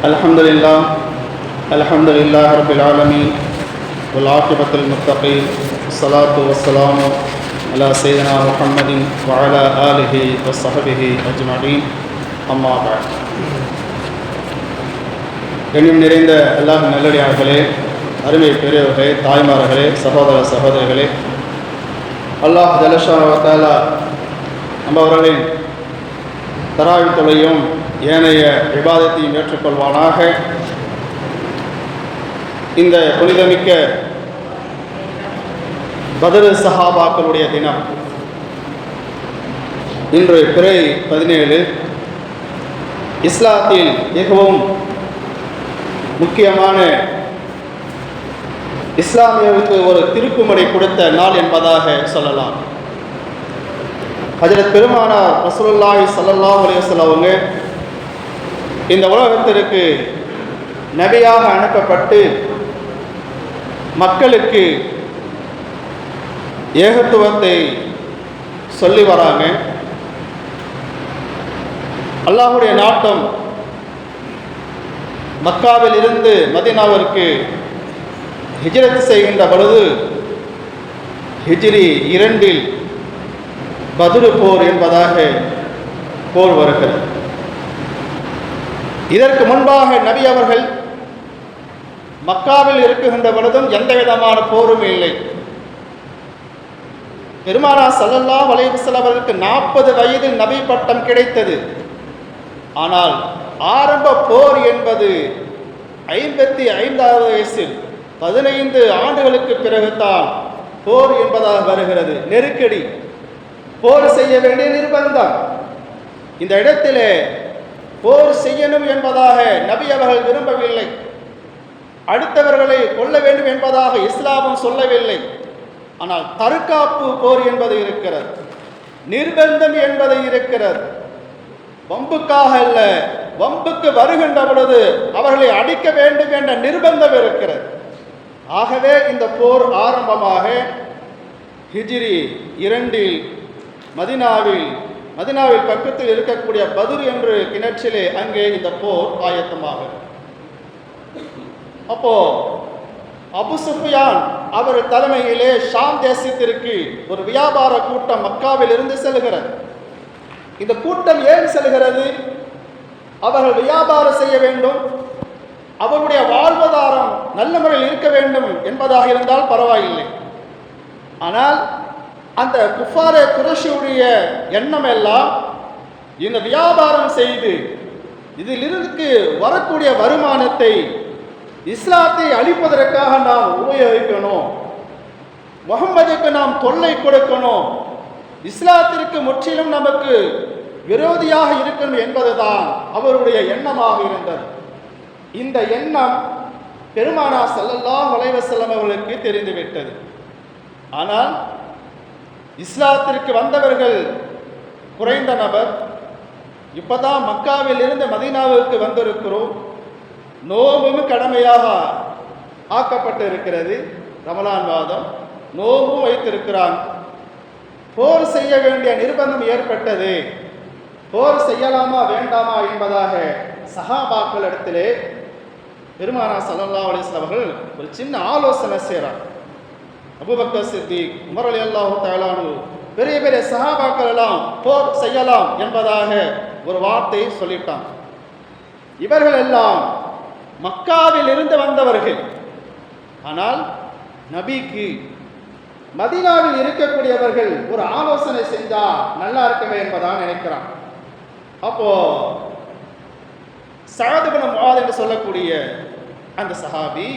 الحمد لله رب العالمين والعاقبة للمتقين والصلاة والسلام على سيدنا محمد وعلى آله وصحبه أجمعين أما بعد. கண்ணியம் நிறைந்த அல்லாஹ் நல்லடியார்களே, அருமை பெரியவர்களே, தாய்மார்களே, சகோதர சகோதரிகளே, அல்லாஹ் ஜல்லஷானஹு வ தஆலா நம்மவர்களின் தராவித் தொழுகையும் ஏனைய இபாதத்தையும் ஏற்றுக்கொள்வானாக. இந்த புனிதமிக்க பத்ர் சஹாபாக்களுடைய தினம் இன்று பிறை 17. இஸ்லாத்தில் மிகவும் முக்கியமான இஸ்லாமியருக்கு ஒரு திருப்புமுனை கொடுத்த நாள் என்பதாக சொல்லலாம். ஹஜ்ரத் பெருமானார் ரசூலுல்லாஹி ஸல்லல்லாஹு அலைஹி வஸல்லம் அவங்க இந்த உலகத்திற்கு நபியாக அனுப்பப்பட்டு மக்களுக்கு ஏகத்துவத்தை சொல்லி வராங்க. அல்லாஹ்வுடைய நாட்டம் மக்காவில் இருந்து மதீனாவிற்கு ஹிஜ்ரத் செய்கின்ற பொழுது ஹிஜ்ரி 2 பத்ர் போர் என்பதாக போர் வருகிறது. இதற்கு முன்பாக நபி அவர்கள் மக்காவில் இருக்குகின்ற பொழுதும் எந்த விதமான போரும் இல்லை. பெருமானார் ஸல்லல்லாஹு அலைஹி வஸல்லம் அவர்களுக்கு 40 வயதில் நபி பட்டம் கிடைத்தது. ஆனால் ஆரம்ப போர் என்பது 55வது வயசில் 15 ஆண்டுகளுக்கு பிறகுதான் போர் என்பதாக வருகிறது. நெருக்கடி, போர் செய்ய வேண்டிய நிர்பந்தம். இந்த இடத்திலே போர் செய்யணும் என்பதாக நபி அவர்கள் விரும்பவில்லை. அடுத்தவர்களை கொல்ல வேண்டும் என்பதாக இஸ்லாமும் சொல்லவில்லை. ஆனால் தற்காப்பு போர் என்பது இருக்கிறது, நிர்பந்தம் என்பது இருக்கிறது. வம்புக்காக அல்ல, வம்புக்கு வருகின்ற பொழுது அவர்களை அடிக்க வேண்டும் என்ற நிர்பந்தம் இருக்கிறது. ஆகவே இந்த போர் ஆரம்பமாக ஹிஜ்ரி 2 மதீனாவில் பக்கத்தில் இருக்கக்கூடிய பத்ர் என்று கிணற்றிலே அங்கே இந்த போர் ஆயத்தமாகும். அப்போ அபு சுஃபியான் அவர் தலைமையிலே ஷாம் தேசத்திற்கு ஒரு வியாபார கூட்டம் மக்காவில் இருந்து செல்கிறது. இந்த கூட்டம் ஏன் செல்கிறது? அவர்கள் வியாபாரம் செய்ய வேண்டும், அவருடைய வாழ்வாதாரம் நல்ல முறையில் இருக்க வேண்டும் என்பதாக இருந்தால் பரவாயில்லை. ஆனால் அந்த குஃபாரே குறைஷியுடைய எண்ணம் எல்லாம் இந்த வியாபாரம் செய்து இதிலிருந்து வரக்கூடிய வருமானத்தை இஸ்லாத்தை அழிப்பதற்காக நாம் உபயோகிக்கணும், முஹம்மதுக்கு நாம் தொல்லை கொடுக்கணும், இஸ்லாத்திற்கு முற்றிலும் நமக்கு விரோதியாக இருக்கணும் என்பதுதான் அவருடைய எண்ணமாக இருந்தது. இந்த எண்ணம் பெருமானார் ஸல்லல்லாஹு அலைஹி வஸல்லம் அவர்களுக்கு தெரிந்துவிட்டது. ஆனால் இஸ்லாத்திற்கு வந்தவர்கள் குறைந்த நபர். இப்போதான் மக்காவில் இருந்து மதீனாவுக்கு வந்திருக்கிறோம். நோம்பும் கடமையாக ஆக்கப்பட்டு இருக்கிறது. ரமலான் மாதம் நோம்பும் வைத்திருக்கிறான். போர் செய்ய வேண்டிய நிர்பந்தம் ஏற்பட்டது. போர் செய்யலாமா வேண்டாமா என்பதாக சஹாபாக்கள் இடத்திலே பெருமானார் ஸல்லல்லாஹு அலைஹி வஸல்லம் அவர்கள் ஒரு சின்ன ஆலோசனை செய்கிறார். அபூபக்கர் சித்திக், உமர் ரலியல்லாஹு தஆலா அன்ஹு, பெரிய பெரிய சஹாபாக்கள் எல்லாம் போர் செய்யலாம் என்பதாக ஒரு வார்த்தை சொல்லிட்டான். இவர்கள் எல்லாம் மக்காவில் இருந்து வந்தவர்கள். ஆனால் நபிக்கு மதீனாவில் இருக்கக்கூடியவர்கள் ஒரு ஆலோசனை செஞ்சா நல்லா இருக்கவே என்பதாக நினைக்கிறான். அப்போ சஅத் இப்னு முஆத் என்று சொல்லக்கூடிய அந்த சஹாபி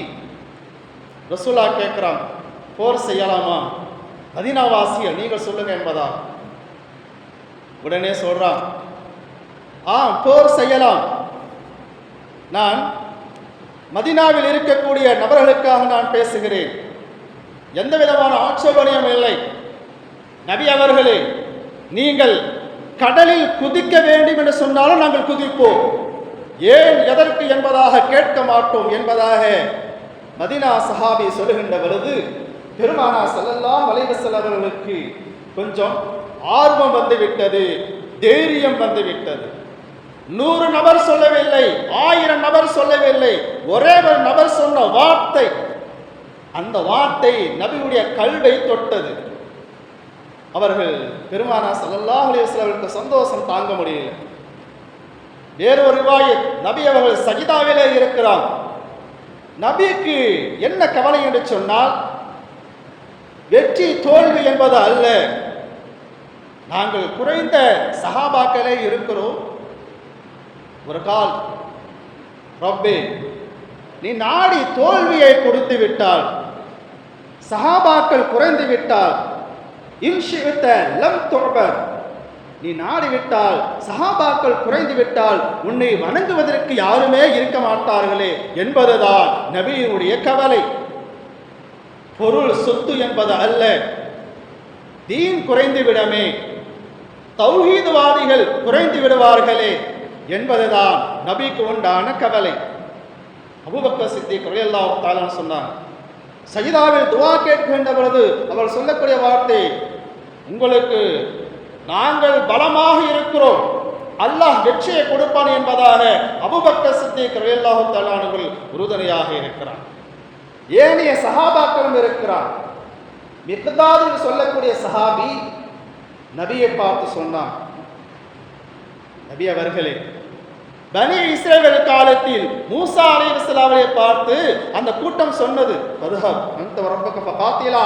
ரசூலா கேட்கிறான், போர் செய்யலாமா? மதீனாவாசிகள் நீங்கள் சொல்லுங்க என்பதா. உடனே சொல்றான், போர் செய்யலாம். நான் மதீனாவில் இருக்கக்கூடிய நபர்களுக்காக நான் பேசுகிறேன். எந்த விதமான ஆட்சேபனையும் இல்லை. நபி அவர்களே, நீங்கள் கடலில் குதிக்க வேண்டும் என்று சொன்னாலும் நாங்கள் குதிப்போம், ஏன் எதற்கு என்பதாக கேட்க மாட்டோம் என்பதாக மதீனா சஹாபி சொல்லுகின்ற பொழுது பெருமானார் ஸல்லல்லாஹு அலைஹி வஸல்லம் அவர்களுக்கு கொஞ்சம் ஆர்வம் வந்துவிட்டது, தைரியம் வந்துவிட்டது. 100 நபர் சொல்லவில்லை, 1000 நபர் சொல்லவில்லை, ஒரே ஒரு நபர் சொன்ன வார்த்தை, அந்த வார்த்தை நபியுடைய கல்வை தொட்டது. அவர்கள் பெருமானார் ஸல்லல்லாஹு அலைஹி வஸல்லம் சந்தோஷம் தாங்க முடியல. வேறொரு ரிவாயத், நபி அவர்கள் சஜிதாவிலே இருக்கிறார். நபிக்கு என்ன கவலை என்று சொன்னால், வெற்றி தோல்வி என்பது அல்ல, நாங்கள் குறைந்த சஹாபாக்களே இருக்கிறோம். ஒரு கால், ரப்பே நீ நாடி தோல்வியை கொடுத்து விட்டால், சஹாபாக்கள் குறைந்து விட்டால், இன்ஷிவித்த லம் துஅபர், நீ நாடிவிட்டால் சஹாபாக்கள் குறைந்து விட்டால் உன்னை வணங்குவதற்கு யாருமே இருக்க மாட்டார்களே என்பதுதான் நபியினுடைய கவலை. பொருள் சொத்து என்பது அல்ல, தீன் குறைந்து விடமே, தௌஹீத்வாதிகள் குறைந்து விடுவார்களே என்பதுதான் நபிக்கு உண்டான கவலை. அபூபக்கர் சித்திக் ரலியல்லாஹு தஆலா சொன்னார், சஜிதாவில் துஆ கேட்கின்ற பொழுது அவர் சொல்லக்கூடிய வார்த்தை, உங்களுக்கு நாங்கள் பலமாக இருக்கிறோம், அல்லாஹ் வெற்றியை கொடுப்பான் என்பதாக அபூபக்கர் சித்திக் ரலியல்லாஹு தஆலா அவர்கள் உறுதுணையாக இருக்கிறார். ஏனைய சஹாபாக்களும் இருக்கிறார். மிக்தாத் என்று சொல்லக்கூடிய சஹாபி நபியை பார்த்து சொன்னார், நபி அவர்களே, பனி இஸ்ரவேல் காலத்தில் மூசா அலைஹிஸ்ஸலாம் அவரை பார்த்து அந்த கூட்டம் சொன்னது, பதுஹப் அன்த ரப்பக ஃபகாத்திலா,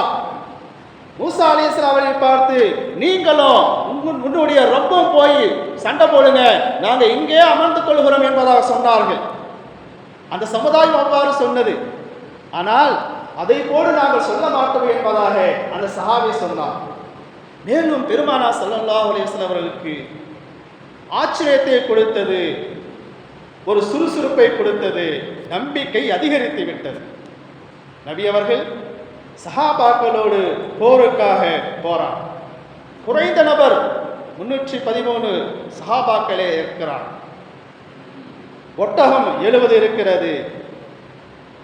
மூசா அலைஹிஸ்ஸலாம் அவரை பார்த்து நீங்களும் உன்னுடைய ரப்பும் போய் சண்டை போடுங்க, நாங்க இங்கே அமர்ந்து கொள்கிறோம் என்பதாக சொன்னார்கள். அந்த சமுதாயம் அவ்வாறு சொன்னது. ஆனால் அதை போடு நாங்கள் சொல்ல மாட்டோம் என்பதாக அந்த சஹாபி சொன்னார். மேலும் பெருமானார் ஸல்லல்லாஹு அலைஹி வஸல்லம் அவர்களுக்கு ஆச்சரியத்தை கொடுத்தது, ஒரு சுறுசுறுப்பை கொடுத்தது, நம்பிக்கை அதிகரித்து விட்டது. நபி அவர்கள் சஹாபாக்களோடு போருக்காக போறார். குறைந்த நபர் 313 சஹாபாக்களே இருக்கிறார். ஒட்டகம் 70 இருக்கிறது,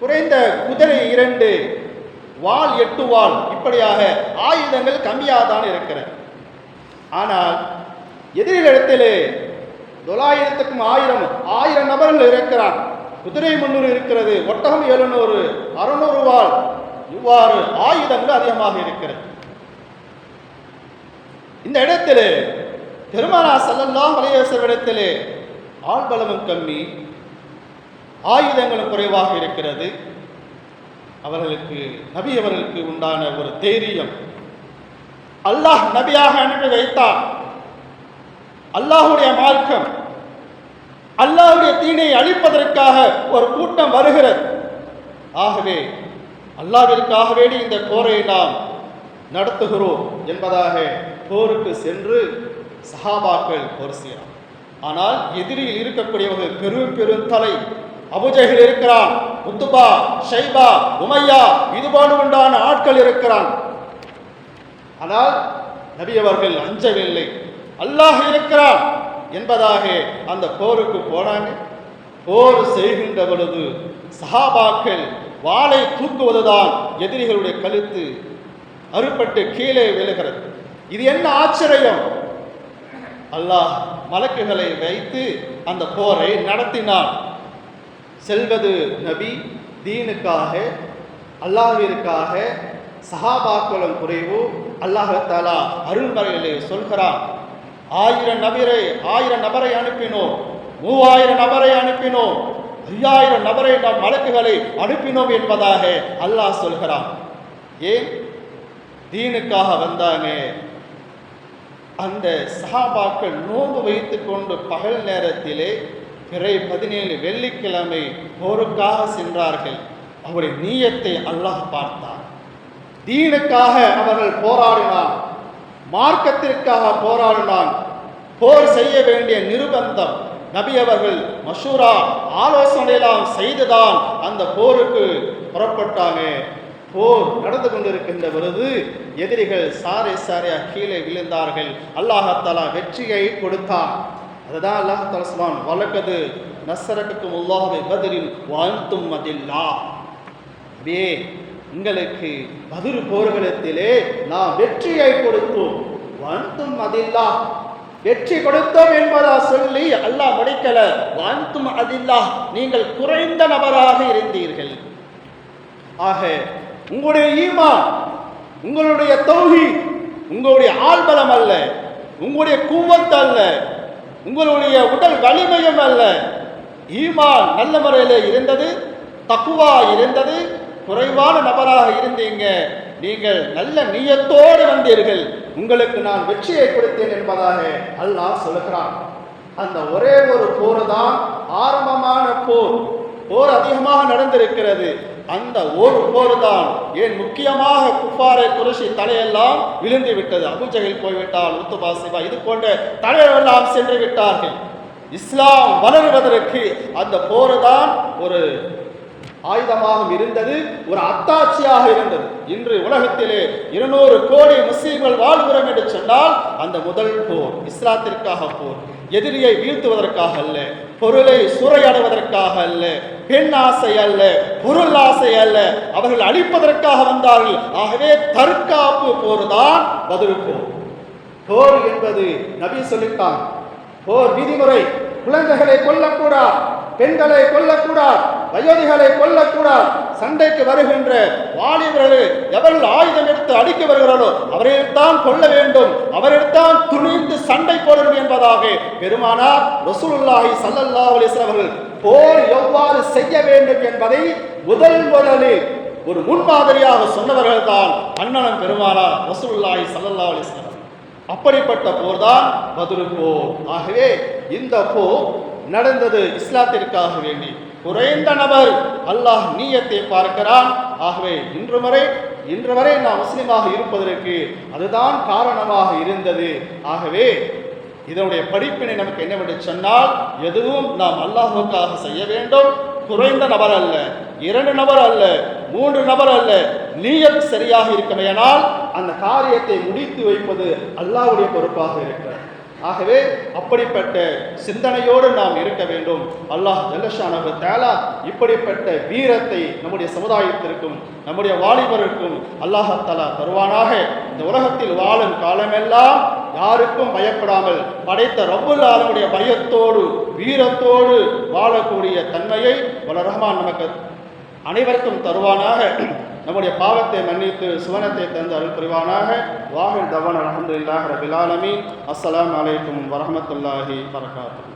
குறைந்த குதிரை 2, வாள் 8 வாள், இப்படியாக ஆயுதங்கள் கம்மியாக தான் இருக்கிறது. ஆனால் எதிரிடத்திலே 900க்கும் 1000 நபர்கள் இருக்கிறார். குதிரை 300 இருக்கிறது, ஒட்டகம் 700, 600 வாள், இவ்வாறு ஆயுதங்கள் அதிகமாக இருக்கிறது. இந்த இடத்திலே பெருமானார் ஸல்லல்லாஹு அலைஹி வஸல்லம் இடத்திலே ஆள்பலமும் கம்மி, ஆயுதங்களும் குறைவாக இருக்கிறது. அவர்களுக்கு நபி அவர்களுக்கு உண்டான ஒரு தைரியம், அல்லாஹ் நபியாக அனுப்பி வைத்தார், அல்லாஹுடைய மார்க்கம், அல்லாஹுடைய தீனை அழிப்பதற்காக ஒரு கூட்டம் வருகிறது. ஆகவே அல்லாஹ்விற்காக வேண்டி இந்த போரை நாம் நடத்துகிறோம் என்பதாக போருக்கு சென்று சஹாபாக்கள் போர் செய்கிறார். ஆனால் எதிரியில் இருக்கக்கூடியவர்கள் பெரும் பெரும் தலை, அபூஜஹல் இருக்கிறான், உத்பா, ஷைபா, உமையா, இது போன்று உண்டான ஆட்கள் இருக்கிறான். ஆனால் நபி அவர்கள் அஞ்சவில்லை, அல்லாஹ் இருக்கிறான் என்பதாக அந்த போருக்கு போனாங்க. போர் செய்கின்ற பொழுது சஹாபாக்கள் வாளை தூக்குவதுதான் எதிரிகளுடைய கழுத்து அறுபட்டு கீழே விழுகிறது. இது என்ன ஆச்சரியம்! அல்லாஹ் மலக்குகளை வைத்து அந்த போரை நடத்தினான். செல்வது நபி, தீனுக்காக, அல்லாஹ்விற்காக. சஹாபாக்களும் குறைவு. அல்லாஹ் தஆலா அருள்மறையிலே சொல்கிறான், 1000 நபரை அனுப்பினோம், 3000 நபரை அனுப்பினோம், 5000 நபரை நாம் மலக்குகளை அனுப்பினோம் என்பதாக அல்லாஹ் சொல்கிறான். ஏன்? தீனுக்காக வந்தாங்க. அந்த சஹாபாக்கள் நோன்பு வைத்துக் கொண்டு பகல் நேரத்திலே பிறை 17 வெள்ளிக்கிழமை போருக்காக சென்றார்கள். அவருடைய நீயத்தை அல்லாஹ் பார்த்தார். தீனுக்காக அவர்கள் போராடினார், மார்க்கத்திற்காக போராடினான். போர் செய்ய வேண்டிய நிர்பந்தம், நபி அவர்கள் மஷூரா ஆலோசனையெல்லாம் செய்துதான் அந்த போருக்கு புறப்பட்டாங்க. போர் நடந்து கொண்டிருக்கின்ற பொழுது எதிரிகள் சாரை சாரையாக கீழே விழுந்தார்கள். அல்லாஹ் தஆலா வெற்றியை கொடுத்தான். அதுதான் அல்லாஹ் தஆலா சொல்வான், வலக்கது நஸ்ரக்கும் அல்லாஹு பி பத்ரின் வ அன்தும் அதில்லா. அப்படியே உங்களுக்கு பத்ர் போர்க்களத்திலே நாம் வெற்றியை கொடுத்தோம், வ அன்தும் அதில்லா, வெற்றி கொடுத்தோம் என்பதா சொல்லி அல்லாஹ் முடிக்க அடைக்கல வாந்தும் அதில்லா, நீங்கள் குறைந்த நபராக இருந்தீர்கள். ஆக உங்களுடைய ஈமான், உங்களுடைய தௌஹீத், உங்களுடைய ஆள்பலம் அல்ல, உங்களுடைய குவத் அல்ல, உங்களுடைய உடல் வலிமையும் அல்ல. ஈமான் நல்ல முறையில் இருந்தது, தக்குவா இருந்தது, குறைவான நபராக இருந்தீங்க. நீங்கள் நல்ல நியத்தோடு வந்தீர்கள், உங்களுக்கு நான் வெற்றியை கொடுத்தேன் என்பதாக அல்லாஹ் சொல்லுகிறான். அந்த ஒரே ஒரு போர் தான் ஆரம்பமான போர். போர் அதிகமாக நடந்திருக்கிறது. அந்த ஒரு போர் தான் ஏன் முக்கியமாக குஃபாரை குறைஷி தலையெல்லாம் விழுந்து விட்டது. அபூஜஹல் போய்விட்டால், உத்துபா, சிபா இது போன்ற தலைவரெல்லாம் சென்று விட்டார்கள். இஸ்லாம் வளருவதற்கு அந்த போர் தான் ஒரு ஆயுதமாக இருந்தது, ஒரு அத்தாட்சியாக இருந்தது. இன்று உலகத்திலே 200 கோடி முஸ்லீம்கள் வாழ்கிறோம் என்று சொன்னால் அந்த முதல் போர் இஸ்லாத்திற்காக போர். எதிரியை வீழ்த்துவதற்காக அல்ல, பொருளை சூறையாடுவதற்காக அல்ல, பெண் ஆசை அல்ல, பொருள் ஆசை அல்ல, அவர்கள் அழிப்பதற்காக வந்தார்கள். ஆகவே தற்காப்பு போர் தான் பத்ர் போர். போர் என்பது நபி சொல்லிட்டான். போர் விதிமுறை. குழந்தைகளை கொல்லக்கூடாது, பெண்களை கொல்லக்கூடாது, வயோதிகளை கொல்லக்கூடாது. சண்டைக்கு வருகின்ற வாலிபர்கள் எவர்கள் ஆயுதம் எடுத்து அடிக்க வருகிறாரோ அவரைத்தான் கொல்ல வேண்டும், அவரைத்தான் துணிந்து சண்டை போட வேண்டும் என்பதாக பெருமானார் ரசூலுல்லாஹி ஸல்லல்லாஹு அலைஹி வஸல்லம் அவர்கள் போர் எவ்வாறு செய்ய வேண்டும் என்பதை முதலில் ஒரு முன்மாதிரியாக சொன்னவர்கள் தான் அண்ணனும் பெருமானார் ரசூலுல்லாஹி ஸல்லல்லாஹு அலைஹி வஸல்லம். அப்படிப்பட்ட போர் தான் பத்ர் போர். ஆகவே இந்த போர் நடந்தது இஸ்லாத்திற்காக வேண்டி. குறைந்த நபர் அல்லாஹ் நீயத்தை பார்க்கிறான். ஆகவே இன்று வரை நாம் முஸ்லிமாக இருப்பதற்கு அதுதான் காரணமாக இருந்தது. ஆகவே இதனுடைய படிப்பினை நமக்கு என்னவென்று சொன்னால், எதுவும் நாம் அல்லாஹ்வுக்காக செய்ய வேண்டும். குறைந்த நபர் அல்ல, 2 நபர் அல்ல, 3 நபர் அல்ல, நீயத் சரியாக இருக்குமையானால் அந்த காரியத்தை முடித்து வைப்பது அல்லாஹ்வுடைய பொறுப்பாக இருக்கிறது. ஆகவே அப்படிப்பட்ட சிந்தனையோடு நாம் இருக்க வேண்டும். அல்லாஹ் ஜல்லஷானஹு தஆலா இப்படிப்பட்ட வீரத்தை நம்முடைய சமுதாயத்திற்கும் நம்முடைய வாலிபருக்கும் அல்லாஹ் தஆலா தருவானாக. இந்த உலகத்தில் வாழும் காலமெல்லாம் யாருக்கும் பயப்படாமல் படைத்த ரப்புல் ஆலமீனுடைய பயத்தோடு வீரத்தோடு வாழக்கூடிய தன்மையை வல்ல ரஹ்மான் நமக்கு அனைவருக்கும் தருவானாக. நம்முடைய பாவத்தை மன்னித்து சுவனத்தை தந்து அருள் புரிவானாக. வாஹிர் தவான் அல்ஹம்துலில்லாஹி ரப்பில் ஆலமீன். அஸ்ஸலாமு அலைக்கும் வரஹ்மத்துல்லாஹி வபரகாத்துஹு.